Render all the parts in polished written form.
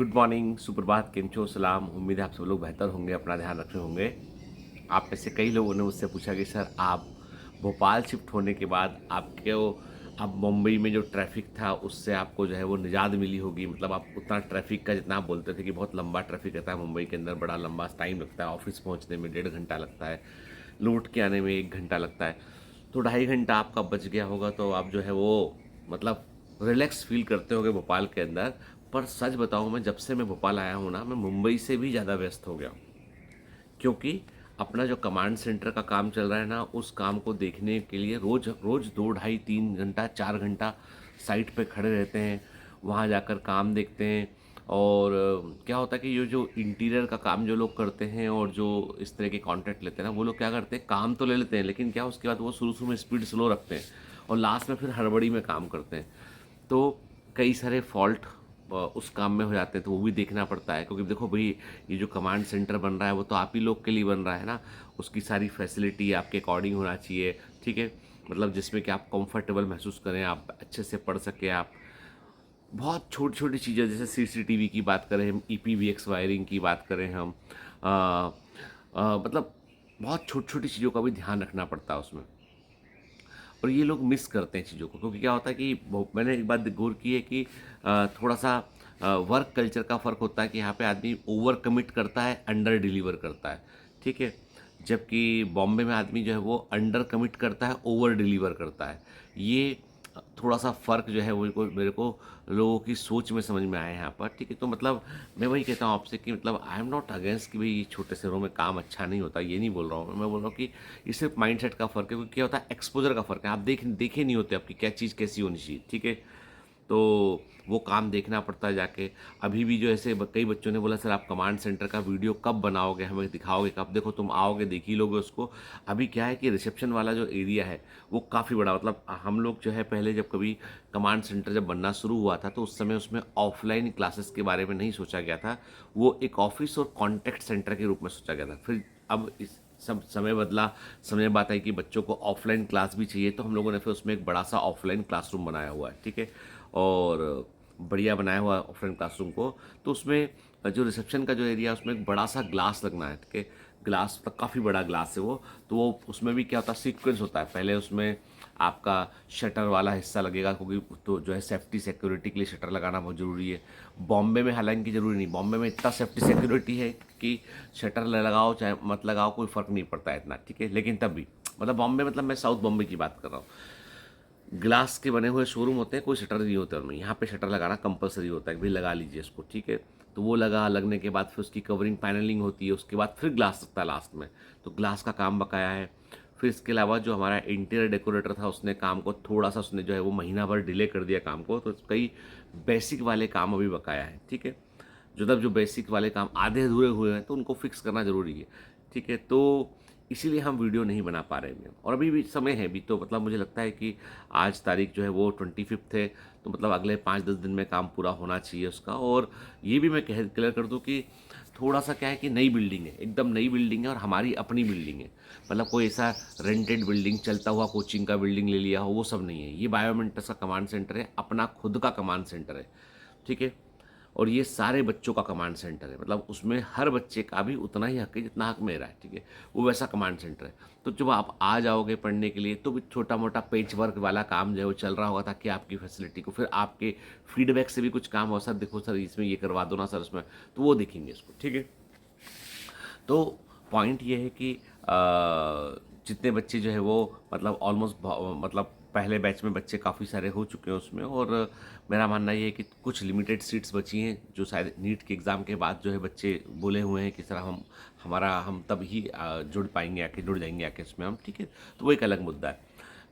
Good morning, सुप्रभात, केम छो, सलाम। उम्मीद है आप सब लोग बेहतर होंगे, अपना ध्यान रखे होंगे। आप में से कई लोगों ने मुझसे पूछा कि सर आप भोपाल शिफ्ट होने के बाद आपके वो अब मुंबई में जो ट्रैफ़िक था उससे आपको जो है वो निजात मिली होगी। मतलब आप उतना ट्रैफ़िक का जितना आप बोलते थे कि बहुत लंबा ट्रैफ़िक रहता है मुंबई के अंदर, बड़ा लंबा टाइम लगता है, ऑफ़िस पहुँचने में 1.5 घंटा लगता है, लौट के आने में 1 घंटा लगता है। तो 2.5 घंटा आपका बच गया होगा, तो आप जो है वो मतलब रिलैक्स फ़ील करते होंगे भोपाल के अंदर। पर सच बताऊँ, मैं जब से मैं भोपाल आया हूँ ना, मैं मुंबई से भी ज़्यादा व्यस्त हो गया हूँ। क्योंकि अपना जो कमांड सेंटर का काम चल रहा है ना, उस काम को देखने के लिए रोज़ रोज़ 2 ढाई 3 घंटा 4 घंटा साइट पे खड़े रहते हैं, वहाँ जाकर काम देखते हैं। और क्या होता है कि ये जो इंटीरियर का काम जो लोग करते हैं और जो इस तरह के कॉन्ट्रैक्ट लेते हैं ना, वो लोग क्या करते हैं, काम तो ले लेते हैं लेकिन क्या उसके बाद वो शुरू-शुरू में स्पीड स्लो रखते हैं और लास्ट में फिर हड़बड़ी में काम करते हैं। तो कई सारे फॉल्ट उस काम में हो जाते हैं, तो वो भी देखना पड़ता है। क्योंकि देखो भई, ये जो कमांड सेंटर बन रहा है वो तो आप ही लोग के लिए बन रहा है ना, उसकी सारी फैसिलिटी आपके अकॉर्डिंग होना चाहिए, ठीक है? मतलब जिसमें कि आप कंफर्टेबल महसूस करें, आप अच्छे से पढ़ सकें आप। बहुत छोटी-छोटी चीज़ें, जैसे सीसीटीवी की बात करें हम, ईपीवीएक्स वायरिंग की बात करें हम, अ मतलब बहुत छोटी-छोटी चीज़ों का भी ध्यान रखना पड़ता है उसमें। और ये लोग मिस करते हैं चीज़ों को, क्योंकि क्या होता है कि मैंने एक बात गौर की है कि थोड़ा-सा वर्क कल्चर का फ़र्क होता है कि यहाँ पे आदमी ओवर कमिट करता है, अंडर डिलीवर करता है, ठीक है? जबकि बॉम्बे में आदमी जो है वो अंडर कमिट करता है, ओवर डिलीवर करता है। ये थोड़ा-सा फ़र्क जो है वो मेरे को लोगों की सोच में समझ में आया है यहाँ पर, ठीक है? तो मतलब मैं वही कहता हूँ आपसे कि मतलब आई एम नॉट अगेंस्ट कि भई ये छोटे शहरों में काम अच्छा नहीं होता, ये नहीं बोल रहा हूँ। मैं बोल रहा हूँ कि ये सिर्फ माइंडसेट का फ़र्क है, क्योंकि क्या होता है, एक्सपोज़र का फ़र्क है। आप देखे नहीं होते आपकी क्या चीज़ कैसी होनी चाहिए, ठीक है? तो वो काम देखना पड़ता है जाके। अभी भी जो ऐसे कई बच्चों ने बोला सर आप कमांड सेंटर का वीडियो कब बनाओगे, हमें दिखाओगे कब? देखो तुम आओगे देख ही लोगे उसको। अभी क्या है कि रिसेप्शन वाला जो एरिया है वो काफ़ी बड़ा, मतलब हम लोग जो है पहले जब कभी कमांड सेंटर जब बनना शुरू हुआ था तो उस समय उसमें ऑफलाइन क्लासेस के बारे में नहीं सोचा गया था। वो एक ऑफ़िस और कॉन्टैक्ट सेंटर के रूप में सोचा गया था। फिर अब इस सब समय बदला, समय बात आई कि बच्चों को ऑफलाइन क्लास भी चाहिए, तो हम लोगों ने फिर उसमें एक बड़ा-सा ऑफलाइन क्लासरूम बनाया हुआ है, ठीक है? और बढ़िया बनाया हुआ है ऑफलाइन क्लासरूम को। तो उसमें जो रिसेप्शन का जो एरिया है उसमें एक बड़ा-सा ग्लास लगना है, ठीक है? ग्लास मतलब काफ़ी बड़ा ग्लास है वो, तो वो उसमें भी क्या होता है, सीक्वेंस होता है। पहले उसमें आपका शटर वाला हिस्सा लगेगा, क्योंकि तो जो है सेफ्टी सिक्योरिटी के लिए शटर लगाना बहुत ज़रूरी है। बॉम्बे में हालाँकि ज़रूरी नहीं, बॉम्बे में इतना सेफ्टी सिक्योरिटी है कि शटर लगाओ चाहे मत लगाओ कोई फ़र्क नहीं पड़ता है इतना, ठीक है? लेकिन तब भी मतलब बॉम्बे, मतलब मैं साउथ बॉम्बे की बात कर रहा हूँ। ग्लास के बने हुए शोरूम होते हैं, कोई शटर नहीं होता उनमें। यहाँ पे शटर लगाना कंपलसरी होता है कि भाई लगा लीजिए इसको, ठीक है? तो वो लगने के बाद फिर उसकी कवरिंग पैनलिंग होती है, उसके बाद फिर ग्लास लगता है लास्ट में। तो ग्लास का काम बकाया है। फिर इसके अलावा जो हमारा इंटीरियर डेकोरेटर था उसने काम को थोड़ा-सा, उसने जो है वो महीना भर डिले कर दिया काम को, तो कई बेसिक वाले काम अभी बकाया है, ठीक है? जो बेसिक वाले काम आधे अधूरे हुए हैं तो उनको फिक्स करना ज़रूरी है, ठीक है? तो इसीलिए हम वीडियो नहीं बना पा रहे हैं, और अभी भी समय है, अभी तो मतलब मुझे लगता है कि आज तारीख जो है वो 25 है, तो मतलब अगले 5-10 दिन में काम पूरा होना चाहिए उसका। और ये भी मैं कह क्लियर कर दूं कि थोड़ा-सा क्या है कि नई बिल्डिंग है, एकदम नई बिल्डिंग है और हमारी अपनी बिल्डिंग है। मतलब कोई ऐसा रेंटेड बिल्डिंग, चलता हुआ कोचिंग का बिल्डिंग ले लिया हो, वो सब नहीं है। ये बायोमेंटस का कमांड सेंटर है, अपना खुद का कमांड सेंटर है, ठीक है? और ये सारे बच्चों का कमांड सेंटर है, मतलब उसमें हर बच्चे का भी उतना ही हक है जितना हक मेरा है, ठीक है? वो वैसा कमांड सेंटर है। तो जब आप आ जाओगे पढ़ने के लिए तो भी छोटा-मोटा पैच वर्क वाला काम जो है वो चल रहा होगा, ताकि आपकी फैसिलिटी को फिर आपके फीडबैक से भी कुछ काम हो, सर देखो सर इसमें ये करवा दो ना सर उसमें, तो वो देखेंगे इसको, ठीक है? तो पॉइंट ये है कि जितने बच्चे जो है वो मतलब ऑलमोस्ट मतलब पहले बैच में बच्चे काफ़ी सारे हो चुके हैं उसमें, और मेरा मानना ये है कि कुछ लिमिटेड सीट्स बची हैं जो शायद नीट के एग्ज़ाम के बाद जो है बच्चे बोले हुए हैं कि सर हम तब ही जुड़ जाएंगे आके इसमें हम, ठीक है? तो वो एक अलग मुद्दा है।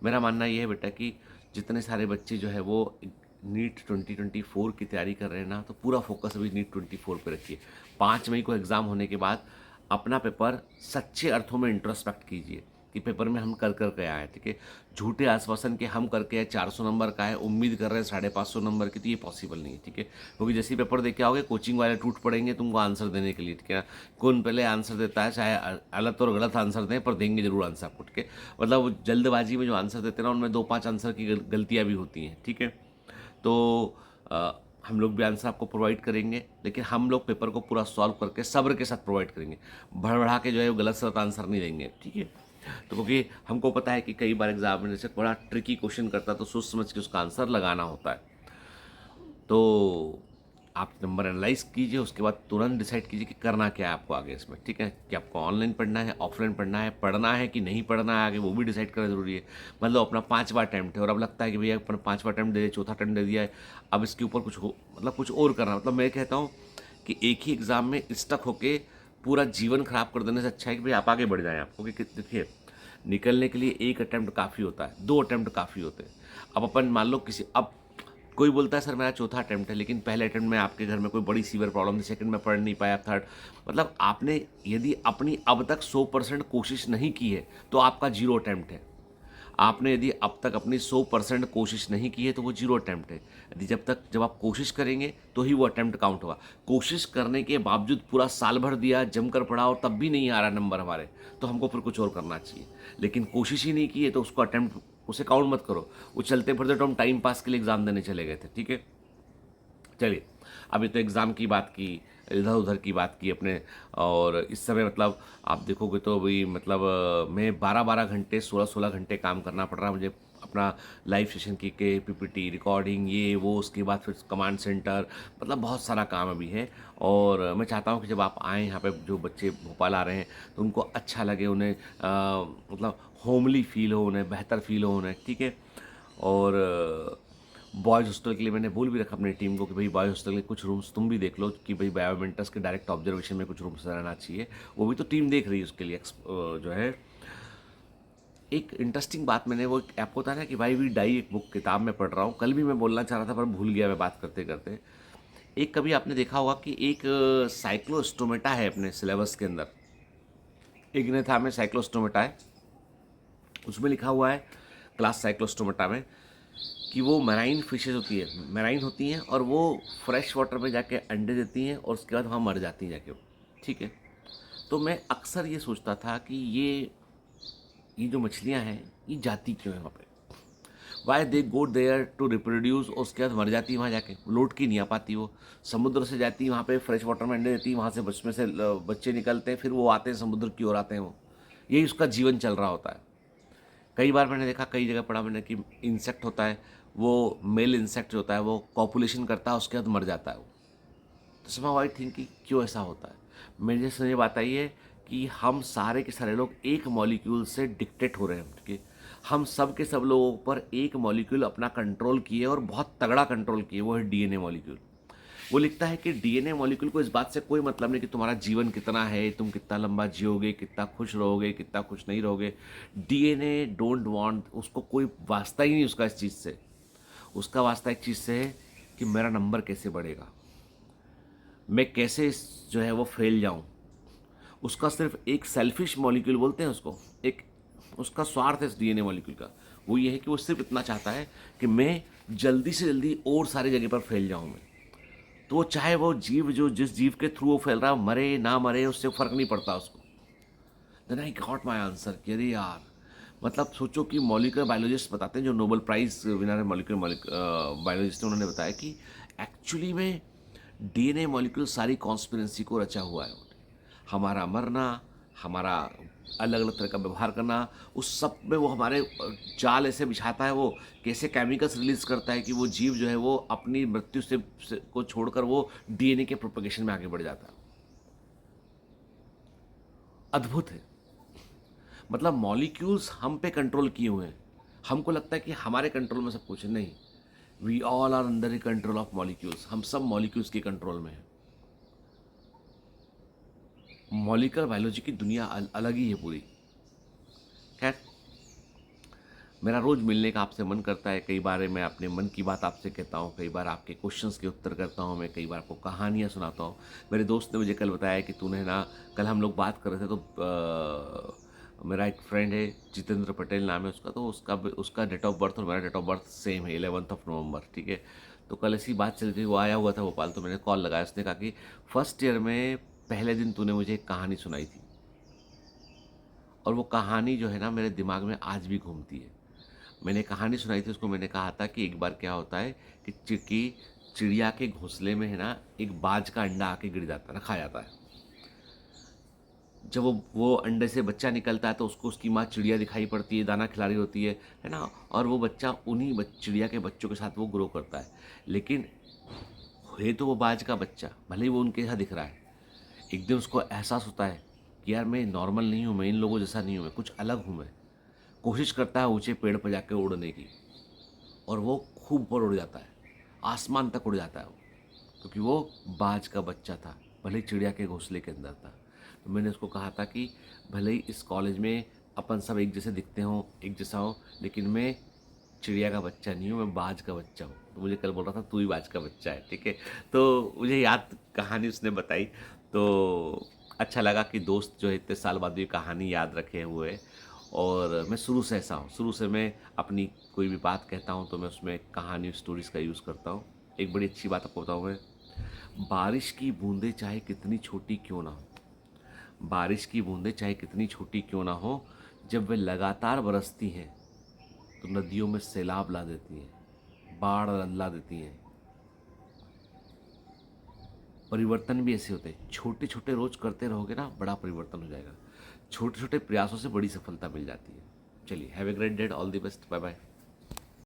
मेरा मानना ये है बेटा कि जितने सारे बच्चे जो है वो नीट 2024 की तैयारी कर रहे हैं ना, तो पूरा फोकस अभी नीट 24 पे रखिए। 5 मई को एग्ज़ाम होने के बाद अपना पेपर सच्चे अर्थों में इंट्रोस्पेक्ट कीजिए कि पेपर में हम कर के आए हैं, ठीक है? झूठे आश्वासन के हम करके आए 400 नंबर का है, उम्मीद कर रहे हैं 550 नंबर की, तो ये पॉसिबल नहीं है, ठीक है? क्योंकि जैसे ही पेपर दे के आओगे कोचिंग वाले टूट पड़ेंगे तुमको आंसर देने के लिए, ठीक है ना? कौन पहले आंसर देता है, चाहे गलत और गलत आंसर दें, पर देंगे जरूर आंसर आपको, ठीक है? मतलब वो जल्दबाजी में जो आंसर देते हैं ना, उनमें 2-5 आंसर की गलतियाँ भी होती हैं, ठीक है? तो हम लोग भी आंसर आपको प्रोवाइड करेंगे, लेकिन हम लोग पेपर को पूरा सॉल्व करके सब्र के साथ प्रोवाइड करेंगे। बढ़ा के जो है वो गलत सलत आंसर नहीं देंगे, ठीक है। तो क्योंकि हमको पता है कि कई बार एग्जाम में जैसे बड़ा ट्रिकी क्वेश्चन करता है तो सोच समझ के उसका आंसर लगाना होता है। तो आप नंबर एनालाइज कीजिए, उसके बाद तुरंत डिसाइड कीजिए कि करना क्या है आपको आगे इसमें, ठीक है। कि आपको ऑनलाइन पढ़ना है, ऑफलाइन पढ़ना है कि नहीं पढ़ना है आगे, वो भी डिसाइड करना जरूरी है। मतलब अपना 5वां अटैम्प्ट है और अब लगता है कि भैया अपन 5वां अटैम्प्ट दे दिया, चौथा अटैम्प्ट दे दिया है, अब इसके ऊपर कुछ हो, मतलब कुछ और करना। मतलब मैं कहता हूँ कि एक ही एग्ज़ाम में स्टक होके पूरा जीवन खराब कर देने से अच्छा है कि भाई आप आगे बढ़ जाएं। आपको कि देखिए, निकलने के लिए एक अटैम्प्ट काफ़ी होता है, 2 अटैम्प्ट काफ़ी होते हैं। अब अपन मान लो किसी, अब कोई बोलता है सर मेरा चौथा अटैम्प्ट है, लेकिन पहले अटैम्प्ट में आपके घर में कोई बड़ी सीवियर प्रॉब्लम थी, सेकंड में पढ़ नहीं पाया, थर्ड, मतलब आपने यदि अपनी अब तक 100% कोशिश नहीं की है तो आपका 0 अटैम्प्ट है। आपने यदि अब तक अपनी 100% कोशिश नहीं की है तो वो 0 अटैम्प्ट है। यदि जब आप कोशिश करेंगे तो ही वो अटैम्प्ट काउंट होगा। कोशिश करने के बावजूद पूरा साल भर दिया, जमकर पढ़ा और तब भी नहीं आ रहा नंबर हमारे, तो हमको फिर कुछ और करना चाहिए। लेकिन कोशिश ही नहीं की है तो उसको अटैम्प्ट, उसे काउंट मत करो। वो चलते फिरते तो हम टाइम पास के लिए एग्जाम देने चले गए थे, ठीक है। चलिए, अभी तो एग्ज़ाम की बात की, इधर उधर की बात की अपने, और इस समय मतलब आप देखोगे तो अभी मतलब मैं 12-12 घंटे, 16-16 घंटे काम करना पड़ रहा है मुझे अपना लाइव सेशन की के पीपीटी रिकॉर्डिंग ये वो, उसके बाद फिर कमांड सेंटर, मतलब बहुत सारा काम अभी है। और मैं चाहता हूँ कि जब आप आएँ यहाँ पे, जो बच्चे भोपाल आ रहे हैं तो उनको अच्छा लगे, उन्हें मतलब होमली फील हो, उन्हें बेहतर फील हो उन्हें, ठीक है। और बॉयज़ हॉस्टल के लिए मैंने बोल भी रखा अपनी टीम को कि भाई बॉयज़ हॉस्टल के कुछ रूम्स तुम भी देख लो, कि भाई बायोमेंटर्स के डायरेक्ट ऑब्जर्वेशन में कुछ रूम्स रहना चाहिए। वो भी तो टीम देख रही है उसके लिए जो है। एक इंटरेस्टिंग बात मैंने वो आपको बताया ना कि भाई वी डाई, एक बुक किताब में पढ़ रहा हूँ, कल भी मैं बोलना चाह रहा था पर भूल गया मैं बात करते करते। एक कभी आपने देखा होगा कि एक साइक्लोस्टोमेटा है अपने सिलेबस के अंदर, इग्नेथा में साइक्लोस्टोमेटा है, उसमें लिखा हुआ है क्लास साइक्लोस्टोमेटा में कि वो मैराइन फिशेज होती है, मैराइन होती हैं और वो फ्रेश वाटर में जाके अंडे देती हैं और उसके बाद वहाँ मर जाती हैं जाके वो, ठीक है। तो मैं अक्सर ये सोचता था कि ये जो मछलियाँ हैं ये जाती क्यों है वहाँ पे, why they go there to reproduce, और उसके बाद मर जाती है वहाँ जाके, लौट के नहीं आ पाती वो। समुद्र से जाती है वहाँ पे, फ्रेश वाटर में अंडे देती है, वहाँ से बचपन से बच्चे निकलते हैं, फिर वो आते हैं समुद्र की ओर आते हैं वो, यही उसका जीवन चल रहा होता है। कई बार मैंने देखा, कई जगह पढ़ा मैंने कि इंसेक्ट होता है, वो मेल इंसेक्ट जो होता है वो कॉपुलेशन करता है, उसके बाद मर जाता है वो। तो समा आई थिंक कि क्यों ऐसा होता है। मेरे समझ बात आई है कि हम सारे के सारे लोग एक मॉलिक्यूल से डिक्टेट हो रहे हैं, ठीक है। हम सब के सब लोगों पर एक मॉलिक्यूल अपना कंट्रोल किए और बहुत तगड़ा कंट्रोल किए, वो है डीएनए मॉलिक्यूल। वो लिखता है कि डीएनए मॉलिक्यूल को इस बात से कोई मतलब नहीं कि तुम्हारा जीवन कितना है, तुम कितना लंबा जियोगे, कितना खुश रहोगे, कितना खुश नहीं रहोगे। डीएनए डोंट वांट, उसको कोई वास्ता ही नहीं उसका इस चीज़ से। उसका वास्ता एक चीज़ से है कि मेरा नंबर कैसे बढ़ेगा, मैं कैसे जो है वो फैल जाऊं। उसका सिर्फ एक सेल्फिश मॉलिक्यूल बोलते हैं उसको, एक उसका स्वार्थ है इस डीएनए मॉलिक्यूल का। वो ये है कि वो सिर्फ इतना चाहता है कि मैं जल्दी से जल्दी और सारी जगह पर फैल जाऊं मैं। तो वो चाहे वो जीव, जो जिस जीव के थ्रू वो फैल रहा है, मरे ना मरे उससे फर्क नहीं पड़ता उसको। Then I got my answer कि अरे यार, मतलब सोचो कि मॉलिकुलर बायोलॉजिस्ट बताते हैं, जो नोबेल प्राइज विनर है मॉलिकुलर बायोलॉजिस्ट, उन्होंने बताया कि एक्चुअली में डीएनए मॉलिक्यूल सारी कॉन्स्पिरेंसी को रचा हुआ है। हमारा मरना, हमारा अलग अलग तरह का व्यवहार करना, उस सब में वो हमारे जाल ऐसे बिछाता है, वो कैसे केमिकल्स रिलीज करता है कि वो जीव जो है वो अपनी मृत्यु से को छोड़कर वो डीएनए के प्रोपगेशन में आगे बढ़ जाता है। अद्भुत है। मतलब मॉलिक्यूल्स हम पे कंट्रोल किए हुए हैं। हमको लगता है कि हमारे कंट्रोल में सब कुछ है, नहीं। We all are under the control of molecules. हम सब मॉलिक्यूल्स के कंट्रोल में हैं। मॉलिकुलर बायोलॉजी की दुनिया अलग ही है पूरी। खैर, मेरा रोज़ मिलने का आपसे मन करता है। कई बार मैं अपने मन की बात आपसे कहता हूँ, कई बार आपके क्वेश्चंस के उत्तर करता हूँ, मैं कई बार आपको कहानियाँ सुनाता हूँ। मेरे दोस्त ने मुझे कल बताया कि तूने ना, कल हम लोग बात कर रहे थे तो मेरा एक फ्रेंड है, जितेंद्र पटेल नाम है उसका, तो उसका डेट ऑफ बर्थ और मेरा डेट ऑफ बर्थ सेम है, 11 नवंबर, ठीक है। तो कल ऐसी बात चल रही, वो आया हुआ था भोपाल, तो मैंने कॉल लगाया। उसने कहा कि फर्स्ट ईयर में पहले दिन तूने मुझे एक कहानी सुनाई थी, और वो कहानी जो है ना मेरे दिमाग में आज भी घूमती है। मैंने कहानी सुनाई थी उसको, मैंने कहा था कि एक बार क्या होता है कि चिड़िया के घोंसले में है ना एक बाज का अंडा आके गिर जाता है, रखा जाता है। जब वो अंडे से बच्चा निकलता है तो उसको उसकी माँ चिड़िया दिखाई पड़ती है, दाना खिला रही होती है ना, और वो बच्चा उन्हीं चिड़िया के बच्चों के साथ वो ग्रो करता है। लेकिन है तो वो बाज का बच्चा, भले ही वो उनके साथ दिख रहा है। एक दिन उसको एहसास होता है कि यार मैं नॉर्मल नहीं हूँ, मैं इन लोगों जैसा नहीं हूँ, मैं कुछ अलग हूँ। मैं कोशिश करता है ऊंचे पेड़ पर जाके उड़ने की, और वो खूब ऊपर उड़ जाता है, आसमान तक उड़ जाता है वो, क्योंकि वो बाज का बच्चा था, भले ही चिड़िया के घोंसले के अंदर था। तो मैंने उसको कहा था कि भले ही इस कॉलेज में अपन सब एक जैसे दिखते हों, एक जैसा हो, लेकिन मैं चिड़िया का बच्चा नहीं हूँ, मैं बाज का बच्चा हूँ। तो मुझे कल बोल रहा था तू ही बाज का बच्चा है, ठीक है। तो मुझे याद कहानी उसने बताई, तो अच्छा लगा कि दोस्त जो है इतने साल बाद भी कहानी याद रखे हुए है। और मैं शुरू से ऐसा हूँ, शुरू से मैं अपनी कोई भी बात कहता हूँ तो मैं उसमें कहानी स्टोरीज़ का यूज़ करता हूँ। एक बड़ी अच्छी बात आपको बताऊँ मैं, बारिश की बूंदें चाहे कितनी छोटी क्यों ना हो, बारिश की बूंदें चाहे कितनी छोटी क्यों ना हो, जब वे लगातार बरसती हैं तो नदियों में सैलाब ला देती हैं, बाढ़ ला देती हैं। परिवर्तन भी ऐसे होते हैं, छोटे छोटे रोज करते रहोगे ना, बड़ा परिवर्तन हो जाएगा। छोटे छोटे प्रयासों से बड़ी सफलता मिल जाती है। चलिए, have a great day, all the best, bye bye.